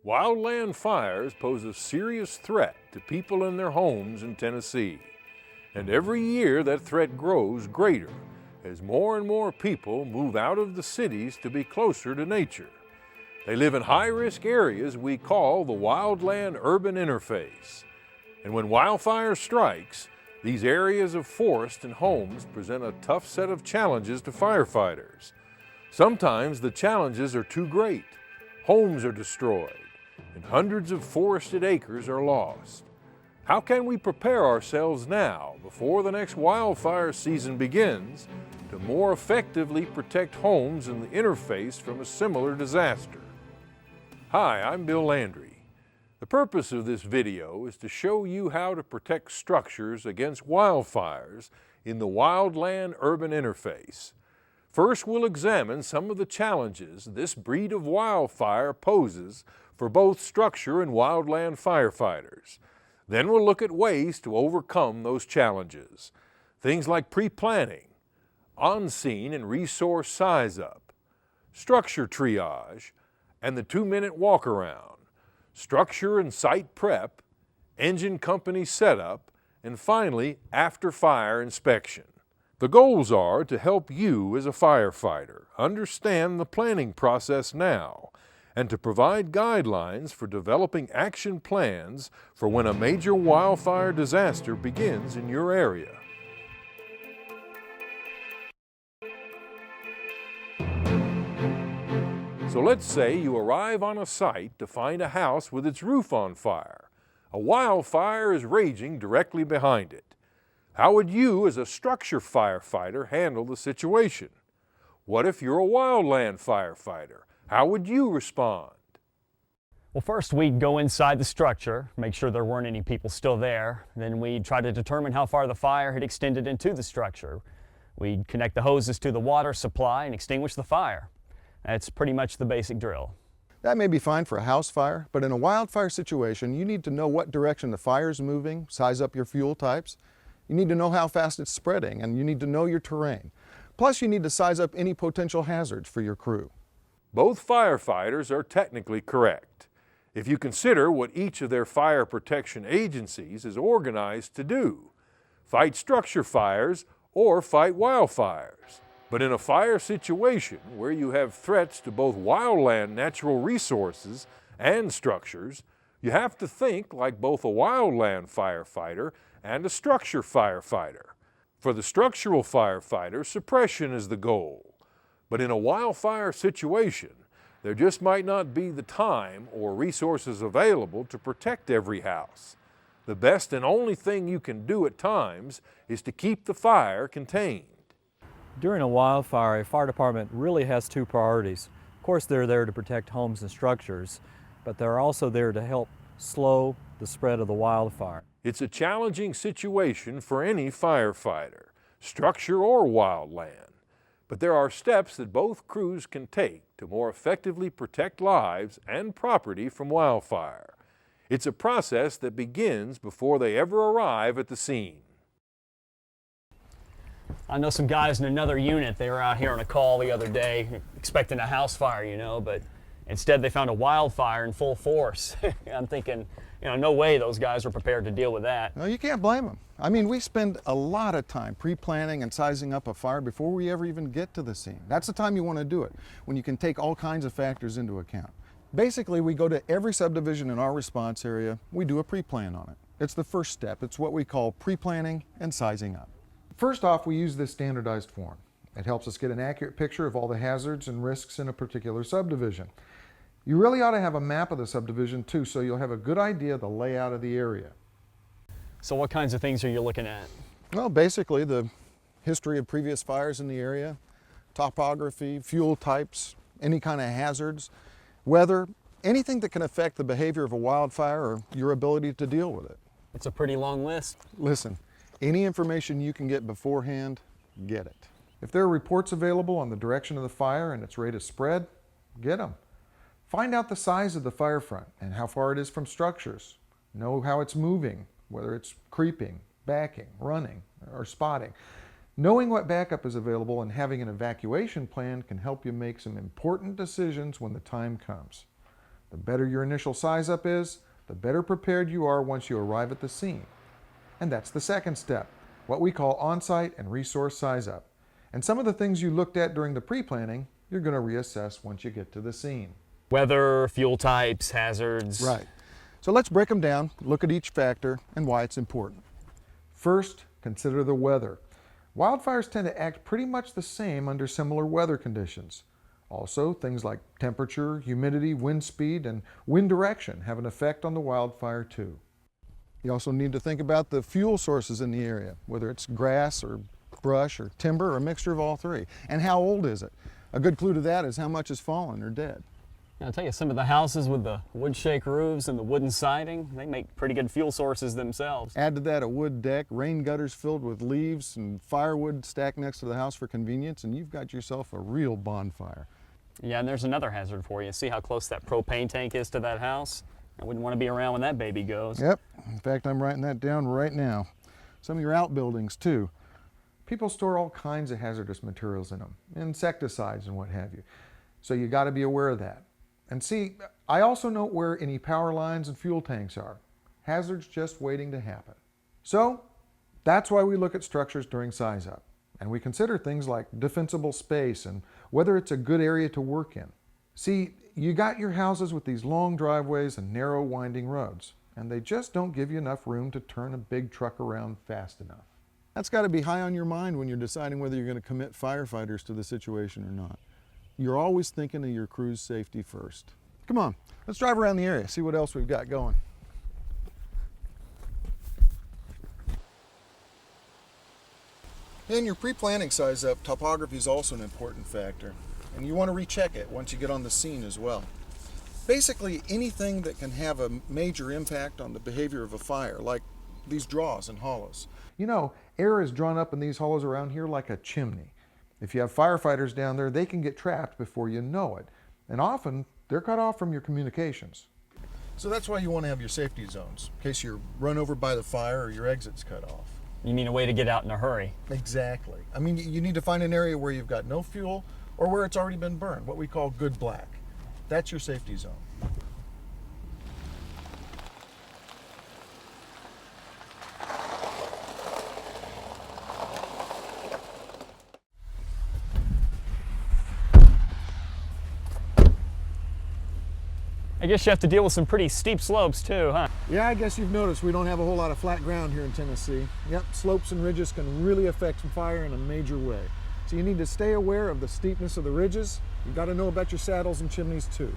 Wildland fires pose a serious threat to people in their homes in Tennessee. And every year that threat grows greater as more and more people move out of the cities to be closer to nature. They live in high-risk areas we call the wildland urban interface. And when wildfire strikes, these areas of forest and homes present a tough set of challenges to firefighters. Sometimes the challenges are too great. Homes are destroyed, and hundreds of forested acres are lost. How can we prepare ourselves now, before the next wildfire season begins, to more effectively protect homes in the interface from a similar disaster? Hi, I'm Bill Landry. The purpose of this video is to show you how to protect structures against wildfires in the wildland urban interface. First, we'll examine some of the challenges this breed of wildfire poses for both structure and wildland firefighters. Then we'll look at ways to overcome those challenges. Things like pre-planning, on-scene and resource size-up, structure triage, and the 2-minute walk-around, structure and site prep, engine company setup, and finally, after-fire inspection. The goals are to help you as a firefighter understand the planning process now and to provide guidelines for developing action plans for when a major wildfire disaster begins in your area. So let's say you arrive on a site to find a house with its roof on fire. A wildfire is raging directly behind it. How would you, as a structure firefighter, handle the situation? What if you're a wildland firefighter? How would you respond? Well, first we'd go inside the structure, make sure there weren't any people still there. Then we'd try to determine how far the fire had extended into the structure. We'd connect the hoses to the water supply and extinguish the fire. That's pretty much the basic drill. That may be fine for a house fire, but in a wildfire situation, you need to know what direction the fire is moving, size up your fuel types. You need to know how fast it's spreading, and you need to know your terrain. Plus, you need to size up any potential hazards for your crew. Both firefighters are technically correct, if you consider what each of their fire protection agencies is organized to do: fight structure fires or fight wildfires. But in a fire situation where you have threats to both wildland natural resources and structures, you have to think like both a wildland firefighter and a structure firefighter. For the structural firefighter, suppression is the goal. But in a wildfire situation, there just might not be the time or resources available to protect every house. The best and only thing you can do at times is to keep the fire contained. During a wildfire, a fire department really has two priorities. Of course, they're there to protect homes and structures, but they're also there to help slow the spread of the wildfire. It's a challenging situation for any firefighter, structure or wildland, but there are steps that both crews can take to more effectively protect lives and property from wildfire. It's a process that begins before they ever arrive at the scene. I know some guys in another unit, they were out here on a call the other day expecting a house fire, but instead they found a wildfire in full force. I'm thinking, no way those guys were prepared to deal with that. No, you can't blame them. I mean, we spend a lot of time pre-planning and sizing up a fire before we ever even get to the scene. That's the time you want to do it, when you can take all kinds of factors into account. Basically, we go to every subdivision in our response area, we do a pre-plan on it. It's the first step. It's what we call pre-planning and sizing up. First off, we use this standardized form. It helps us get an accurate picture of all the hazards and risks in a particular subdivision. You really ought to have a map of the subdivision too, so you'll have a good idea of the layout of the area. So what kinds of things are you looking at? Well, basically the history of previous fires in the area, topography, fuel types, any kind of hazards, weather, anything that can affect the behavior of a wildfire or your ability to deal with it. It's a pretty long list. Listen, any information you can get beforehand, get it. If there are reports available on the direction of the fire and its rate of spread, get them. Find out the size of the fire front and how far it is from structures. Know how it's moving, whether it's creeping, backing, running, or spotting. Knowing what backup is available and having an evacuation plan can help you make some important decisions when the time comes. The better your initial size up is, the better prepared you are once you arrive at the scene. And that's the second step, what we call on-site and resource size up. And some of the things you looked at during the pre-planning, you're going to reassess once you get to the scene. Weather, fuel types, hazards. Right. So let's break them down, look at each factor and why it's important. First, consider the weather. Wildfires tend to act pretty much the same under similar weather conditions. Also, things like temperature, humidity, wind speed, and wind direction have an effect on the wildfire too. You also need to think about the fuel sources in the area, whether it's grass or brush or timber or a mixture of all three. And how old is it? A good clue to that is how much has fallen or dead. I'll tell you, some of the houses with the wood shake roofs and the wooden siding, they make pretty good fuel sources themselves. Add to that a wood deck, rain gutters filled with leaves and firewood stacked next to the house for convenience, and you've got yourself a real bonfire. Yeah, and there's another hazard for you. See how close that propane tank is to that house? I wouldn't want to be around when that baby goes. Yep. In fact, I'm writing that down right now. Some of your outbuildings too. People store all kinds of hazardous materials in them, insecticides and what have you. So you got to be aware of that. And see, I also note where any power lines and fuel tanks are. Hazards just waiting to happen. So that's why we look at structures during size up. And we consider things like defensible space and whether it's a good area to work in. See, you got your houses with these long driveways and narrow winding roads, and they just don't give you enough room to turn a big truck around fast enough. That's got to be high on your mind when you're deciding whether you're going to commit firefighters to the situation or not. You're always thinking of your crew's safety first. Come on, let's drive around the area, see what else we've got going. In your pre-planning size up, topography is also an important factor, and you want to recheck it once you get on the scene as well. Basically, anything that can have a major impact on the behavior of a fire, like these draws and hollows. You know, air is drawn up in these hollows around here like a chimney. If you have firefighters down there, they can get trapped before you know it. And often, they're cut off from your communications. So that's why you want to have your safety zones, in case you're run over by the fire or your exit's cut off. You mean a way to get out in a hurry? Exactly. I mean, you need to find an area where you've got no fuel or where it's already been burned, what we call good black. That's your safety zone. I guess you have to deal with some pretty steep slopes too, huh? Yeah, I guess you've noticed we don't have a whole lot of flat ground here in Tennessee. Yep, slopes and ridges can really affect fire in a major way. So you need to stay aware of the steepness of the ridges. You've got to know about your saddles and chimneys too.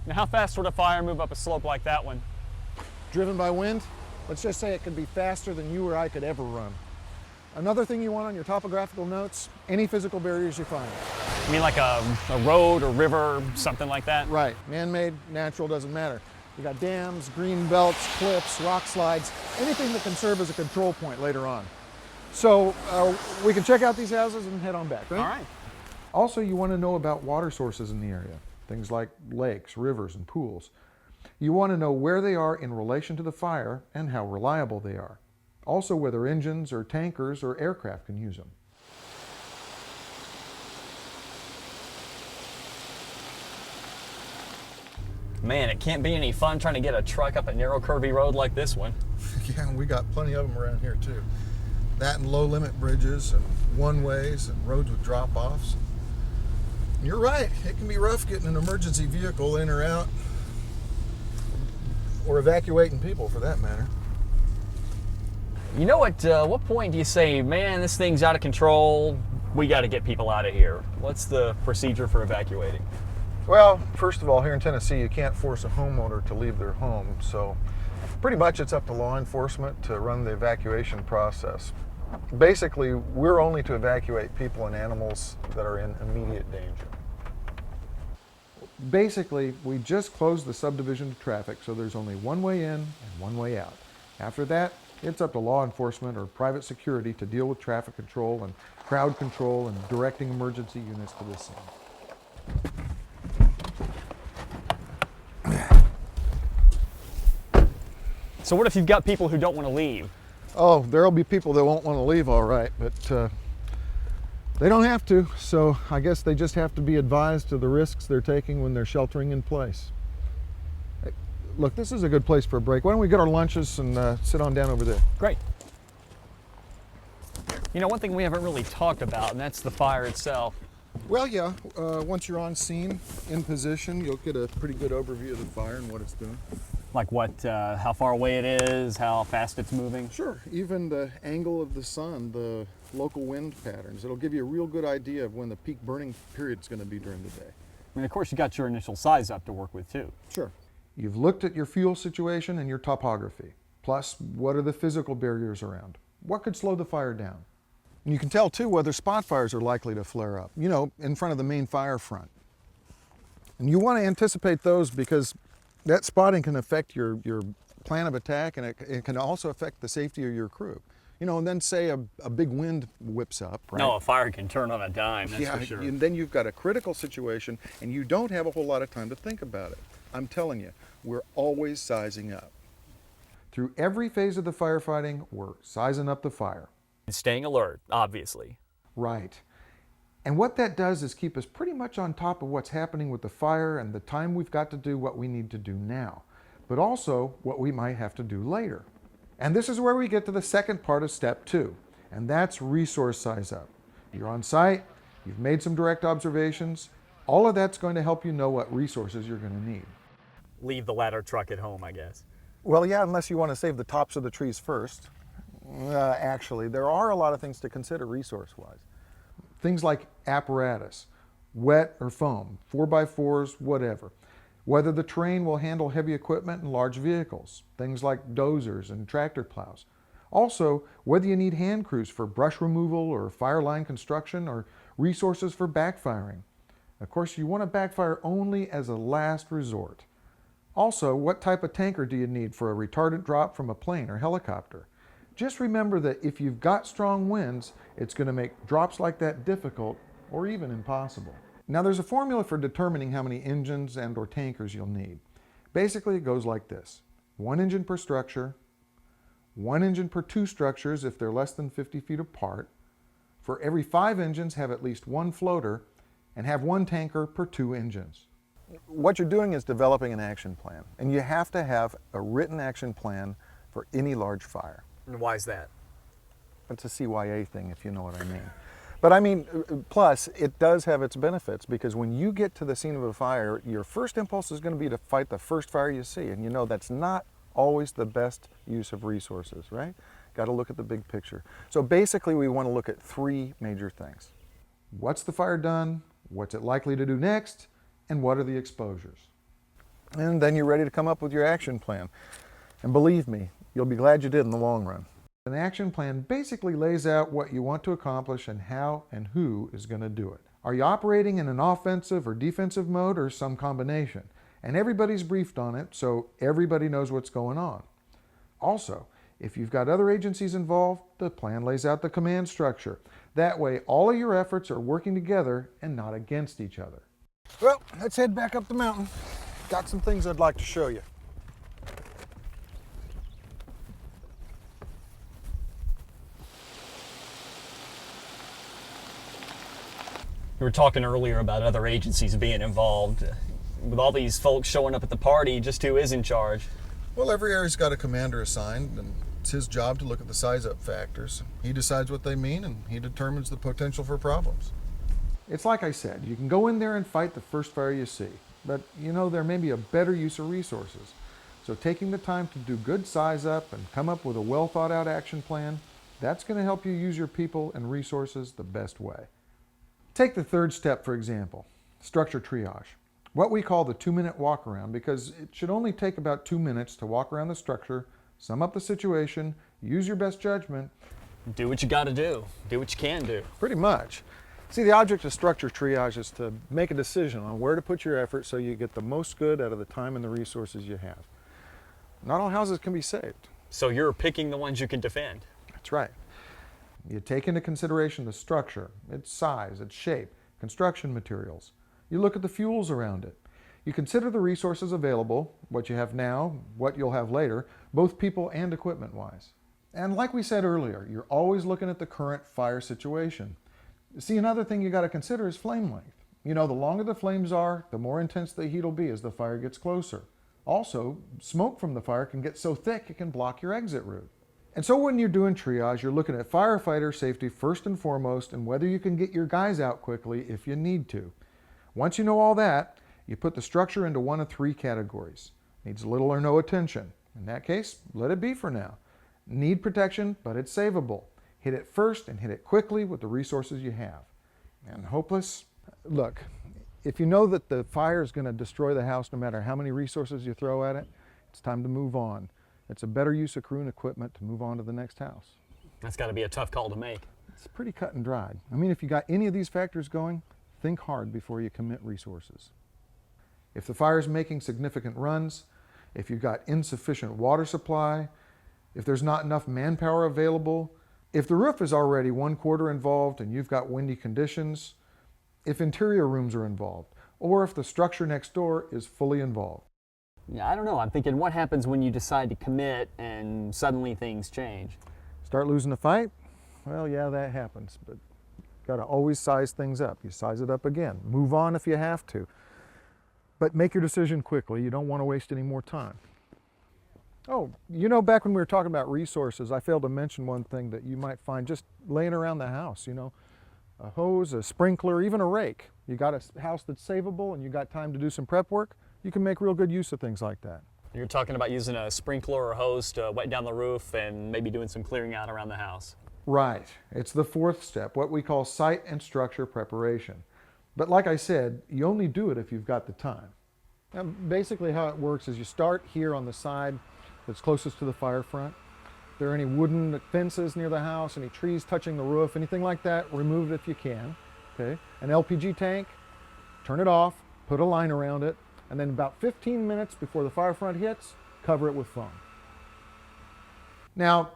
Now, how fast would a fire move up a slope like that one? Driven by wind? Let's just say it could be faster than you or I could ever run. Another thing you want on your topographical notes, any physical barriers you find. You mean like a road or river, something like that? Right, man-made, natural, doesn't matter. You got dams, green belts, cliffs, rock slides, anything that can serve as a control point later on. So we can check out these houses and head on back, right? All right. Also, you want to know about water sources in the area, things like lakes, rivers, and pools. You want to know where they are in relation to the fire and how reliable they are. Also, whether engines or tankers or aircraft can use them. Man, it can't be any fun trying to get a truck up a narrow, curvy road like this one. Yeah, we got plenty of them around here too. That and low limit bridges and one-ways and roads with drop-offs. You're right, it can be rough getting an emergency vehicle in or out, or evacuating people for that matter. You know, at what point do you say, man, this thing's out of control, we got to get people out of here? What's the procedure for evacuating? Well, first of all, here in Tennessee, you can't force a homeowner to leave their home, so pretty much it's up to law enforcement to run the evacuation process. Basically, we're only to evacuate people and animals that are in immediate danger. Basically, we just closed the subdivision to traffic, so there's only one way in and one way out. After that, it's up to law enforcement or private security to deal with traffic control and crowd control and directing emergency units to the scene. So what if you've got people who don't want to leave? Oh, there'll be people that won't want to leave, all right, but they don't have to, so I guess they just have to be advised of the risks they're taking when they're sheltering in place. Look, this is a good place for a break. Why don't we get our lunches and sit on down over there? Great. You know, one thing we haven't really talked about, and that's the fire itself. Well, yeah, once you're on scene, in position, you'll get a pretty good overview of the fire and what it's doing. Like what, how far away it is, how fast it's moving? Sure, even the angle of the sun, the local wind patterns. It'll give you a real good idea of when the peak burning period is going to be during the day. I mean, of course, you got your initial size up to work with, too. Sure. You've looked at your fuel situation and your topography. Plus, what are the physical barriers around? What could slow the fire down? And you can tell, too, whether spot fires are likely to flare up, you know, in front of the main fire front. And you want to anticipate those because that spotting can affect your plan of attack, and it can also affect the safety of your crew. You know, and then say a big wind whips up, right? No, a fire can turn on a dime, that's Yeah, for sure. and then you've got a critical situation, and you don't have a whole lot of time to think about it. I'm telling you, we're always sizing up. Through every phase of the firefighting, we're sizing up the fire. And staying alert, obviously. Right. And what that does is keep us pretty much on top of what's happening with the fire and the time we've got to do what we need to do now, but also what we might have to do later. And this is where we get to the second part of step 2, and that's resource size up. You're on site, you've made some direct observations, all of that's going to help you know what resources you're going to need. Leave the ladder truck at home, I guess. Well, yeah, unless you want to save the tops of the trees first. Actually, there are a lot of things to consider resource-wise. Things like apparatus, wet or foam, 4x4s, whatever. Whether the terrain will handle heavy equipment and large vehicles, things like dozers and tractor plows. Also, whether you need hand crews for brush removal or fire line construction or resources for backfiring. Of course, you want to backfire only as a last resort. Also, what type of tanker do you need for a retardant drop from a plane or helicopter? Just remember that if you've got strong winds, it's going to make drops like that difficult or even impossible. Now, there's a formula for determining how many engines and or tankers you'll need. Basically, it goes like this. 1 engine per structure, 1 engine per 2 structures if they're less than 50 feet apart. For every 5 engines, have at least 1 floater, and have 1 tanker per 2 engines. What you're doing is developing an action plan, and you have to have a written action plan for any large fire. And why is that? It's a CYA thing, if you know what I mean. But I mean, plus, it does have its benefits, because when you get to the scene of a fire, your first impulse is going to be to fight the first fire you see, and you know that's not always the best use of resources, right? Got to look at the big picture. So basically, we want to look at 3 major things. What's the fire done? What's it likely to do next? And what are the exposures? And then you're ready to come up with your action plan. And believe me, you'll be glad you did in the long run. An action plan basically lays out what you want to accomplish and how and who is going to do it. Are you operating in an offensive or defensive mode, or some combination? And everybody's briefed on it, so everybody knows what's going on. Also, if you've got other agencies involved, the plan lays out the command structure. That way, all of your efforts are working together and not against each other. Well, let's head back up the mountain. Got some things I'd like to show you. We were talking earlier about other agencies being involved. With all these folks showing up at the party, just who is in charge? Well, every area's got a commander assigned, and it's his job to look at the size-up factors. He decides what they mean, and he determines the potential for problems. It's like I said, you can go in there and fight the first fire you see, but you know there may be a better use of resources. So taking the time to do good size-up and come up with a well-thought-out action plan, that's going to help you use your people and resources the best way. Take the third step, for example, structure triage. What we call the 2-minute walk around, because it should only take about 2 minutes to walk around the structure, sum up the situation, use your best judgment. Do what you got to do. Do what you can do. Pretty much. See, the object of structure triage is to make a decision on where to put your effort so you get the most good out of the time and the resources you have. Not all houses can be saved. So you're picking the ones you can defend. That's right. You take into consideration the structure, its size, its shape, construction materials. You look at the fuels around it. You consider the resources available, what you have now, what you'll have later, both people and equipment-wise. And like we said earlier, you're always looking at the current fire situation. See, another thing you got to consider is flame length. You know, the longer the flames are, the more intense the heat will be as the fire gets closer. Also, smoke from the fire can get so thick it can block your exit route. And so when you're doing triage, you're looking at firefighter safety first and foremost, and whether you can get your guys out quickly if you need to. Once you know all that, you put the structure into one of three categories. Needs little or no attention. In that case, let it be for now. Need protection, but it's savable. Hit it first and hit it quickly with the resources you have. And hopeless? Look, if you know that the fire is going to destroy the house no matter how many resources you throw at it, it's time to move on. It's a better use of crew and equipment to move on to the next house. That's got to be a tough call to make. It's pretty cut and dried. I mean, if you got any of these factors going, think hard before you commit resources. If the fire is making significant runs, if you've got insufficient water supply, if there's not enough manpower available, if the roof is already 1/4 involved and you've got windy conditions, if interior rooms are involved, or if the structure next door is fully involved. Yeah, I don't know. I'm thinking, what happens when you decide to commit and suddenly things change? Start losing a fight? Well, yeah, that happens, but got to always size things up. You size it up again. Move on if you have to. But make your decision quickly. You don't want to waste any more time. Oh, you know, back when we were talking about resources, I failed to mention one thing that you might find just laying around the house, you know. A hose, a sprinkler, even a rake. You got a house that's savable and you got time to do some prep work, you can make real good use of things like that. You're talking about using a sprinkler or a hose to wet down the roof and maybe doing some clearing out around the house. Right. It's the fourth step, what we call site and structure preparation. But like I said, you only do it if you've got the time. Now, basically how it works is you start here on the side that's closest to the fire front. If there are any wooden fences near the house, any trees touching the roof, anything like that, remove it if you can. Okay. An LPG tank, turn it off, put a line around it, and then about 15 minutes before the fire front hits, cover it with foam. Now,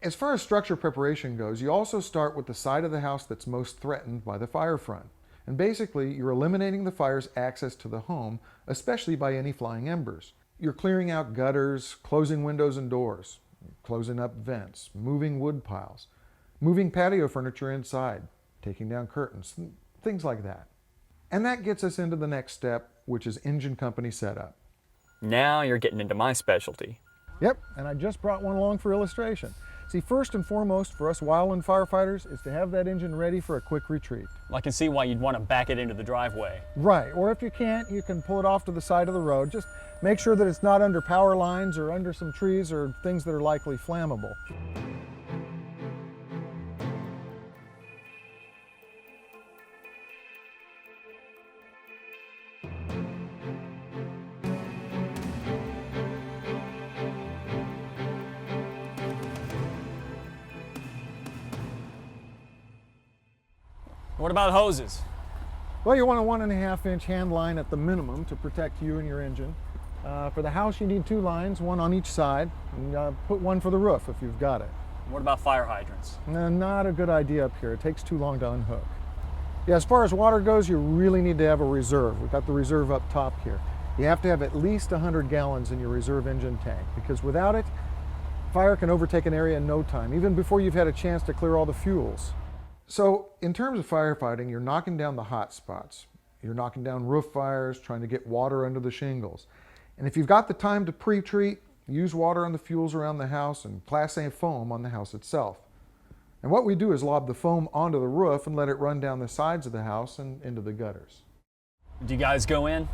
as far as structure preparation goes, you also start with the side of the house that's most threatened by the fire front. And basically, you're eliminating the fire's access to the home, especially by any flying embers. You're clearing out gutters, closing windows and doors, closing up vents, moving wood piles, moving patio furniture inside, taking down curtains, things like that. And that gets us into the next step, which is engine company setup. Now you're getting into my specialty. Yep, and I just brought one along for illustration. See, first and foremost for us wildland firefighters is to have that engine ready for a quick retreat. Well, I can see why you'd want to back it into the driveway. Right, or if you can't, you can pull it off to the side of the road. Just make sure that it's not under power lines or under some trees or things that are likely flammable. What about hoses? Well, you want a 1.5-inch hand line at the minimum to protect you and your engine. For the house, you need 2 lines, one on each side, and put one for the roof if you've got it. What about fire hydrants? Not a good idea up here. It takes too long to unhook. Yeah, as far as water goes, you really need to have a reserve. We've got the reserve up top here. You have to have at least 100 gallons in your reserve engine tank, because without it, fire can overtake an area in no time, even before you've had a chance to clear all the fuels. So in terms of firefighting, you're knocking down the hot spots. You're knocking down roof fires, trying to get water under the shingles. And if you've got the time to pre-treat, use water on the fuels around the house and Class A foam on the house itself. And what we do is lob the foam onto the roof and let it run down the sides of the house and into the gutters. Do you guys go in?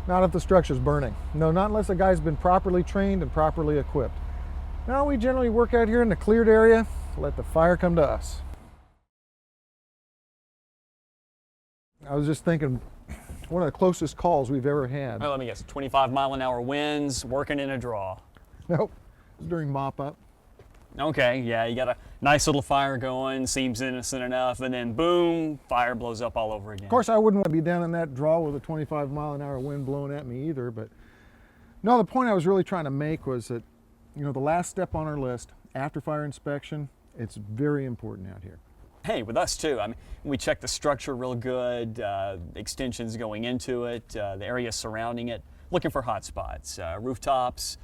Not if the structure's burning. No, not unless the guy's been properly trained and properly equipped. No, we generally work out here in the cleared area, let the fire come to us. I was just thinking, one of the closest calls we've ever had. Well, let me guess, 25-mile-an-hour winds, working in a draw. Nope, it was during mop-up. Okay, yeah, you got a nice little fire going, seems innocent enough, and then boom, fire blows up all over again. Of course, I wouldn't want to be down in that draw with a 25-mile-an-hour wind blowing at me either, but no, the point I was really trying to make was that, you know, the last step on our list, after fire inspection, it's very important out here. Hey, with us too. I mean, we check the structure real good, extensions going into it, the area surrounding it, looking for hot spots, rooftops,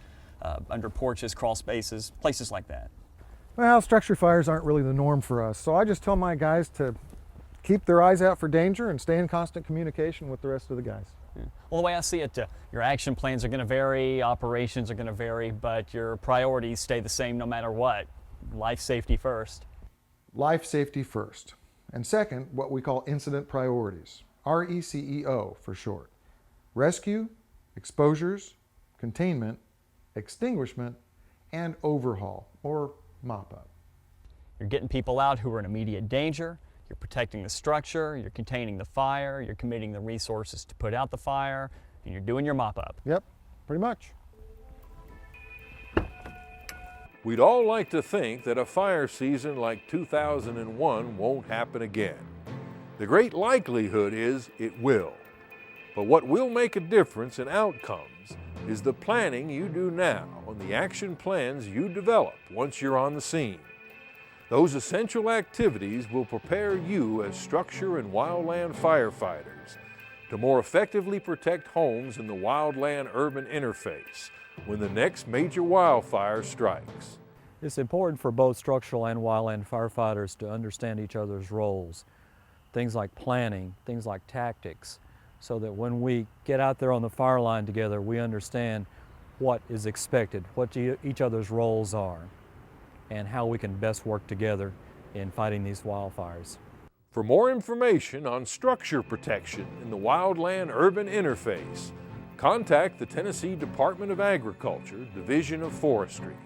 under porches, crawl spaces, places like that. Well, structure fires aren't really the norm for us, so I just tell my guys to keep their eyes out for danger and stay in constant communication with the rest of the guys. Well, the way I see it, your action plans are going to vary, operations are going to vary, but your priorities stay the same no matter what. Life safety first. Life safety first. And second, what we call incident priorities, RECEO for short. Rescue, exposures, containment, extinguishment, and overhaul, or mop-up. You're getting people out who are in immediate danger, you're protecting the structure, you're containing the fire, you're committing the resources to put out the fire, and you're doing your mop-up. Yep, pretty much. We'd all like to think that a fire season like 2001 won't happen again. The great likelihood is it will. But what will make a difference in outcomes is the planning you do now and the action plans you develop once you're on the scene. Those essential activities will prepare you as structure and wildland firefighters to more effectively protect homes in the wildland-urban interface when the next major wildfire strikes. It's important for both structural and wildland firefighters to understand each other's roles. Things like planning, things like tactics, so that when we get out there on the fire line together, we understand what is expected, what each other's roles are, and how we can best work together in fighting these wildfires. For more information on structure protection in the wildland-urban interface, contact the Tennessee Department of Agriculture, Division of Forestry.